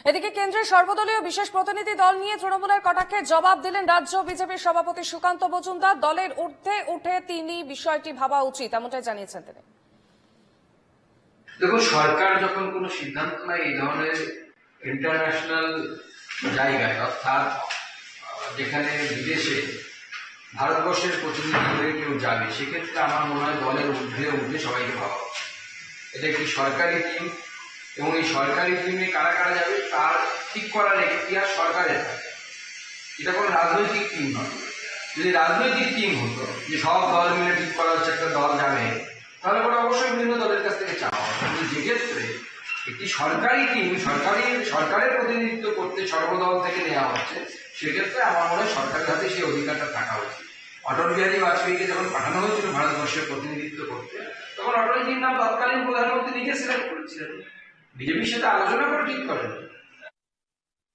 এদিকে কেন্দ্রের সর্বদলীয় বিশেষ প্রতিনিধি দল নিয়ে তৃণমূলের কটাক্ষের জবাব দিলেন রাজ্য বিজেপির সভাপতি সুকান্ত মজুমদার। দলের ঊর্ধ্বে উঠে তিনি বিষয়টি ভাবা উচিত এমনটাই জানিয়েছেন তিনি। দেখুন, সরকার যখন কোনো সিদ্ধান্ত নেয় এই ধরনের ইন্টারন্যাশনাল জায়গায়, অর্থাৎ যেখানে বিদেশে ভারতবর্ষের প্রতিনিধি হয়ে কেউ যাবে, সেক্ষেত্রে আমার মনে হয় দলের ঊর্ধ্বে সবাইকে ভাবা উচিত। এটা একটি সরকারি টিম এবং এই সরকারি টিমে কারা কারা যাবে তার ঠিক করার এখতিয়ার সরকারের থাকে। এটা কোনো রাজনৈতিক টিম নয়। যদি রাজনৈতিক টিম হতো যে সব দল মিলে ঠিক করা হচ্ছে একটা দল যাবে, তাহলে ওরা অবশ্যই বিভিন্ন দলের কাছ থেকে চাওয়া হবে। কিন্তু যেক্ষেত্রে একটি সরকারি টিম সরকারের প্রতিনিধিত্ব করতে সর্বদল থেকে নেওয়া হচ্ছে, সেক্ষেত্রে আমার মনে হয় সরকারের হাতে সেই অধিকারটা থাকা উচিত। অটল বিহারী বাজপেয়ীকে যখন পাঠানো হয়েছিল ভারতবর্ষের প্রতিনিধিত্ব করতে, তখন অটলজির নাম তৎকালীন প্রধানমন্ত্রী নিজে সিলেক্ট করেছিলেন, বিজেপির সাথে আলোচনা করে ঠিক করেন।